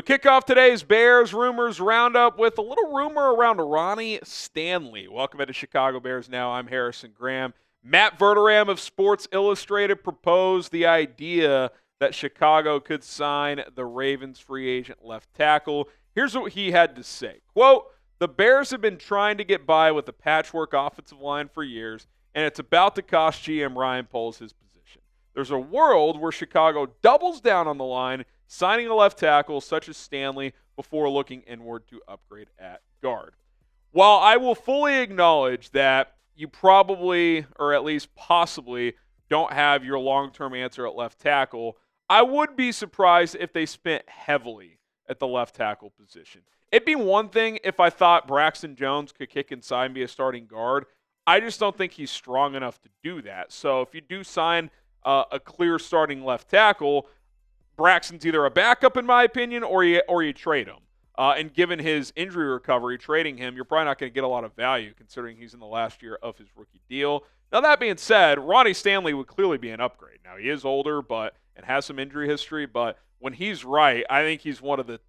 We kick off today's Bears Rumors Roundup with a little rumor around Ronnie Stanley. Welcome to Chicago Bears Now. I'm Harrison Graham. Matt Verderame of Sports Illustrated proposed the idea that Chicago could sign the Ravens free agent left tackle. Here's what he had to say. Quote, "The Bears have been trying to get by with a patchwork offensive line for years, and it's about to cost GM Ryan Poles his position. There's a world where Chicago doubles down on the line, signing a left tackle such as Stanley before looking inward to upgrade at guard." While I will fully acknowledge that you probably, or at least possibly, don't have your long-term answer at left tackle, I would be surprised if they spent heavily at the left tackle position. It'd be one thing if I thought Braxton Jones could kick inside and be a starting guard. I just don't think he's strong enough to do that. So if you do sign a clear starting left tackle, Braxton's either a backup, in my opinion, or you trade him. And given his injury recovery, trading him, you're probably not going to get a lot of value considering he's in the last year of his rookie deal. Now, that being said, Ronnie Stanley would clearly be an upgrade. Now, he is older and has some injury history, but when he's right, I think he's one of the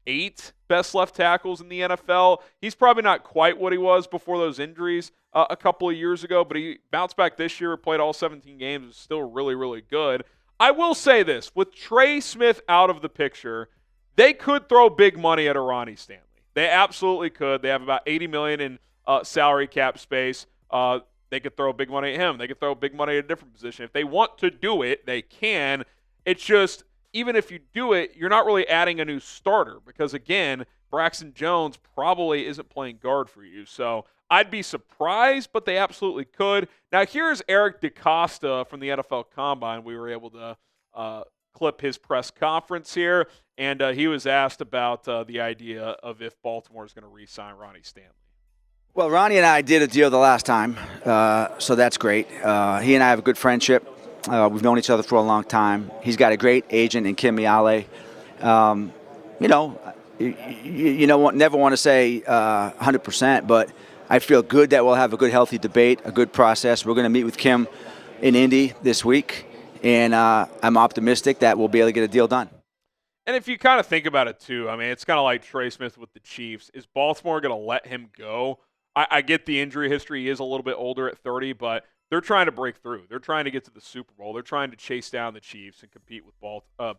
8 best left tackles in the NFL. He's probably not quite what he was before those injuries a couple of years ago, but he bounced back this year, played all 17 games, was still really, really good. I will say this, with Trey Smith out of the picture, they could throw big money at a Ronnie Stanley. They absolutely could. They have about $80 million in salary cap space. They could throw big money at him. They could throw big money at a different position. If they want to do it, they can. It's just, even if you do it, you're not really adding a new starter because, again, Braxton Jones probably isn't playing guard for you. So I'd be surprised, but they absolutely could. Now, here's Eric DeCosta from the NFL Combine. We were able to clip his press conference here, and he was asked about the idea of if Baltimore is going to re-sign Ronnie Stanley. Well, Ronnie and I did a deal the last time, so that's great. He and I have a good friendship. We've known each other for a long time. He's got a great agent in Kim Miale. Never want to say 100%, but I feel good that we'll have a good, healthy debate, a good process. We're going to meet with Kim in Indy this week, and I'm optimistic that we'll be able to get a deal done. And if you kind of think about it, too, I mean, it's kind of like Trey Smith with the Chiefs. Is Baltimore going to let him go? I get the injury history. He is a little bit older at 30, but they're trying to break through. They're trying to get to the Super Bowl. They're trying to chase down the Chiefs and compete with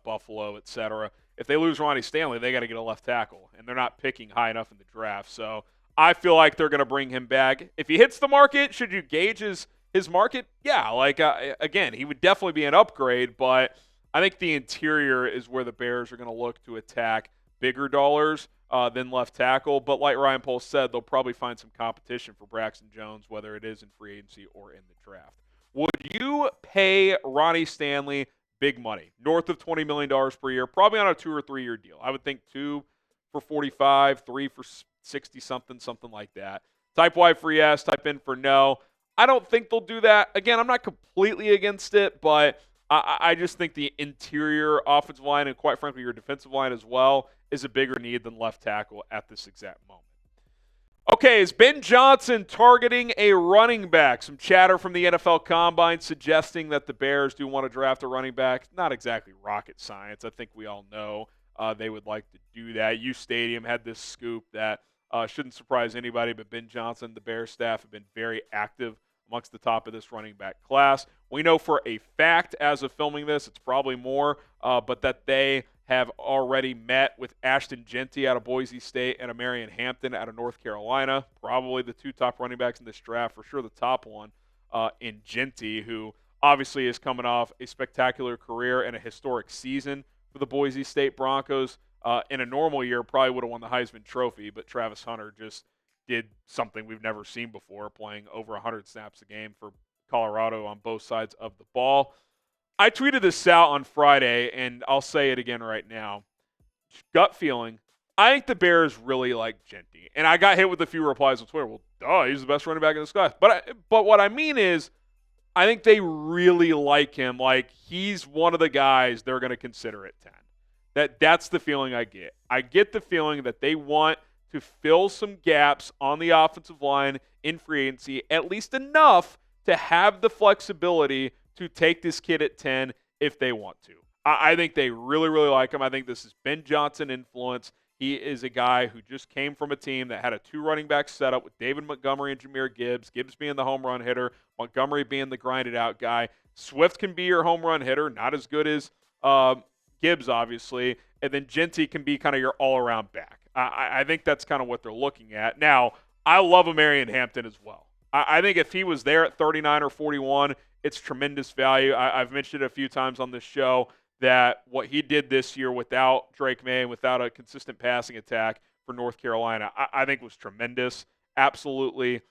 Buffalo, et cetera. If they lose Ronnie Stanley, they got to get a left tackle, and they're not picking high enough in the draft. So I feel like they're going to bring him back. If he hits the market, should you gauge his market? Yeah, again, he would definitely be an upgrade, but I think the interior is where the Bears are going to look to attack bigger dollars than left tackle. But like Ryan Poles said, they'll probably find some competition for Braxton Jones, whether it is in free agency or in the draft. Would you pay Ronnie Stanley big money, north of $20 million per year, probably on a 2 or 3 year deal? I would think 2 for 45, 3 for 60 something like that. Type Y for yes, type in for no. I don't think they'll do that. Again, I'm not completely against it, but I just think the interior offensive line and, quite frankly, your defensive line as well is a bigger need than left tackle at this exact moment. Okay, is Ben Johnson targeting a running back? Some chatter from the NFL Combine suggesting that the Bears do want to draft a running back. Not exactly rocket science. I think we all know they would like to do that. U Stadium had this scoop that shouldn't surprise anybody, but Ben Johnson, the Bears staff, have been very active amongst the top of this running back class. We know for a fact as of filming this, it's probably more, but that they have already met with Ashton Jeanty out of Boise State and Omarion Hampton out of North Carolina. Probably the 2 top running backs in this draft, for sure the top one in Jeanty, who obviously is coming off a spectacular career and a historic season for the Boise State Broncos. In a normal year, probably would have won the Heisman Trophy, but Travis Hunter just did something we've never seen before, playing over 100 snaps a game for Colorado on both sides of the ball. I tweeted this out on Friday, and I'll say it again right now. Gut feeling, I think the Bears really like Jeanty. And I got hit with a few replies on Twitter. Well, duh, he's the best running back in this class. But what I mean is, I think they really like him. Like, he's one of the guys they're going to consider at 10. That's the feeling I get. I get the feeling that they want to fill some gaps on the offensive line in free agency, at least enough to have the flexibility to take this kid at 10 if they want to. I think they really, really like him. I think this is Ben Johnson influence. He is a guy who just came from a team that had a 2 running back setup with David Montgomery and Jahmyr Gibbs. Gibbs being the home run hitter, Montgomery being the grinded out guy. Swift can be your home run hitter, not as good as Gibbs, obviously. And then Jeanty can be kind of your all around back. I think that's kind of what they're looking at. Now, I love Omarion Hampton as well. I think if he was there at 39 or 41, it's tremendous value. I've mentioned it a few times on this show that what he did this year without Drake May and without a consistent passing attack for North Carolina, I think was tremendous. Absolutely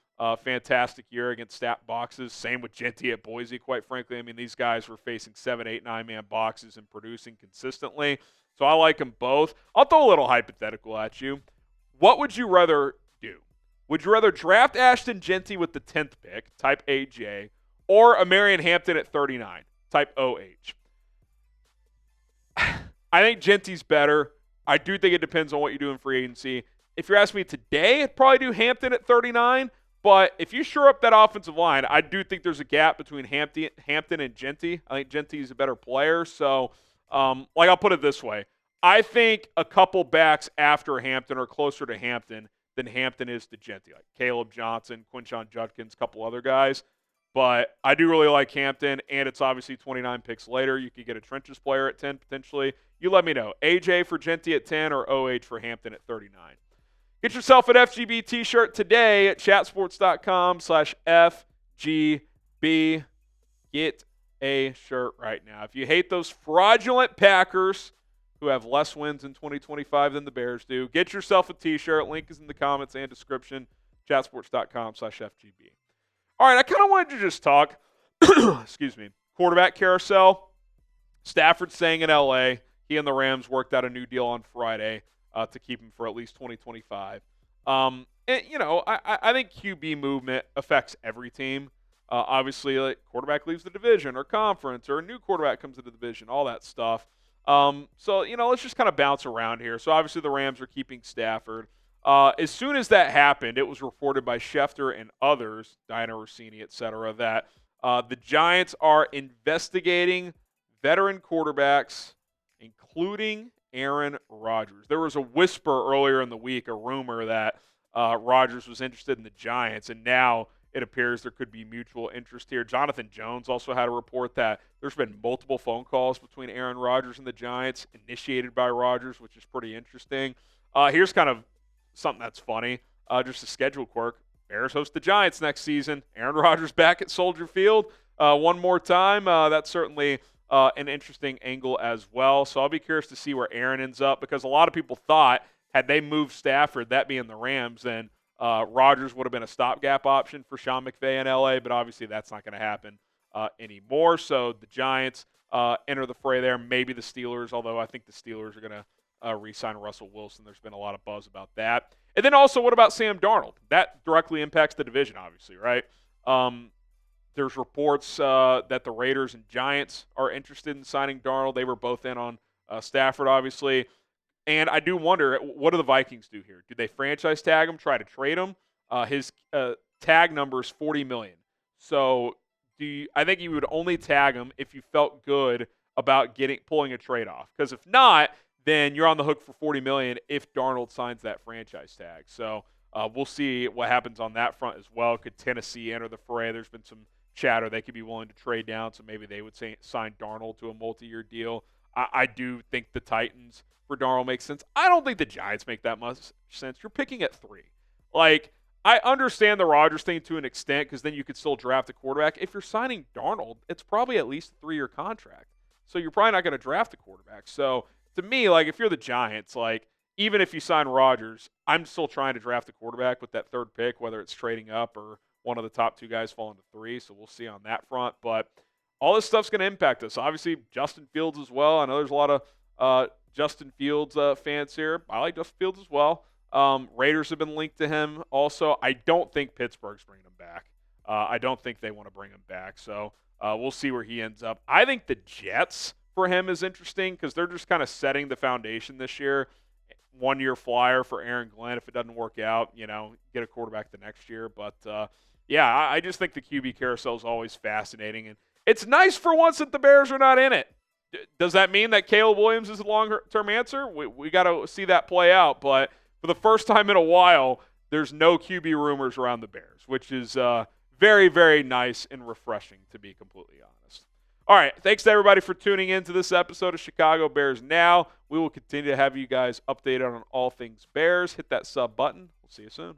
fantastic year against stat boxes. Same with Jeanty at Boise, quite frankly. I mean, these guys were facing 7, 8, 9-man boxes and producing consistently. So I like them both. I'll throw a little hypothetical at you. What would you rather do? Would you rather draft Ashton Jeanty with the 10th pick, type AJ, or Omarion Hampton at 39, type OH? I think Jeanty's better. I do think it depends on what you do in free agency. If you're asking me today, I'd probably do Hampton at 39. But if you shore up that offensive line, I do think there's a gap between Hampton and Jeanty. I think Jeanty is a better player. So, I'll put it this way. I think a couple backs after Hampton are closer to Hampton than Hampton is to Jeanty, like Caleb Johnson, Quinshon Judkins, a couple other guys. But I do really like Hampton, and it's obviously 29 picks later. You could get a trenches player at 10 potentially. You let me know. AJ for Jeanty at 10 or OH for Hampton at 39. Get yourself an FGB t-shirt today at chatsports.com/FGB. Get a shirt right now. If you hate those fraudulent Packers who have less wins in 2025 than the Bears do, get yourself a t-shirt. Link is in the comments and description. chatsports.com/FGB. All right, I kind of wanted to just talk, excuse me, quarterback carousel. Stafford's staying in L.A. He and the Rams worked out a new deal on Friday to keep him for at least 2025. I think QB movement affects every team. Obviously, like quarterback leaves the division or conference, or a new quarterback comes into the division, all that stuff. Let's just kind of bounce around here. So obviously the Rams are keeping Stafford. As soon as that happened, it was reported by Schefter and others, Diana Rossini, et cetera, that the Giants are investigating veteran quarterbacks, including Aaron Rodgers. There was a whisper earlier in the week, a rumor that Rodgers was interested in the Giants, and now it appears there could be mutual interest here. Jonathan Jones also had a report that there's been multiple phone calls between Aaron Rodgers and the Giants, initiated by Rodgers, which is pretty interesting. Here's kind of something that's funny, just a schedule quirk. Bears host the Giants next season. Aaron Rodgers back at Soldier Field one more time. That's certainly an interesting angle as well. So I'll be curious to see where Aaron ends up, because a lot of people thought had they moved Stafford, that being the Rams, then Rodgers would have been a stopgap option for Sean McVay in L.A., but obviously that's not going to happen anymore. So the Giants enter the fray there. Maybe the Steelers, although I think the Steelers are going to re-sign Russell Wilson. There's been a lot of buzz about that. And then also, what about Sam Darnold? That directly impacts the division, obviously, right? There's reports that the Raiders and Giants are interested in signing Darnold. They were both in on Stafford, obviously. And I do wonder, what do the Vikings do here? Do they franchise tag him, try to trade him? His tag number is $40 million. So I think you would only tag him if you felt good about pulling a trade off. Because if not, then you're on the hook for $40 million if Darnold signs that franchise tag. So we'll see what happens on that front as well. Could Tennessee enter the fray? There's been some chatter they could be willing to trade down, so maybe they would sign Darnold to a multi-year deal. I do think the Titans for Darnold makes sense. I don't think the Giants make that much sense. You're picking at 3. Like, I understand the Rodgers thing to an extent, because then you could still draft a quarterback. If you're signing Darnold, it's probably at least a 3-year contract. So you're probably not going to draft a quarterback. So to me, like, if you're the Giants, like, even if you sign Rodgers, I'm still trying to draft a quarterback with that 3rd pick, whether it's trading up or one of the top 2 guys falling to 3. So we'll see on that front. But all this stuff's going to impact us. Obviously, Justin Fields as well. I know there's a lot of Justin Fields fans here. I like Justin Fields as well. Raiders have been linked to him also. I don't think Pittsburgh's bringing him back. I don't think they want to bring him back. So we'll see where he ends up. I think the Jets for him is interesting, because they're just kind of setting the foundation this year. 1-year flyer for Aaron Glenn. If it doesn't work out, get a quarterback the next year. But, I just think the QB carousel is always fascinating. And it's nice for once that the Bears are not in it. Does that mean that Caleb Williams is a long-term answer? We got to see that play out. But for the first time in a while, there's no QB rumors around the Bears, which is very, very nice and refreshing, to be completely honest. All right, thanks to everybody for tuning in to this episode of Chicago Bears Now. We will continue to have you guys updated on all things Bears. Hit that sub button. We'll see you soon.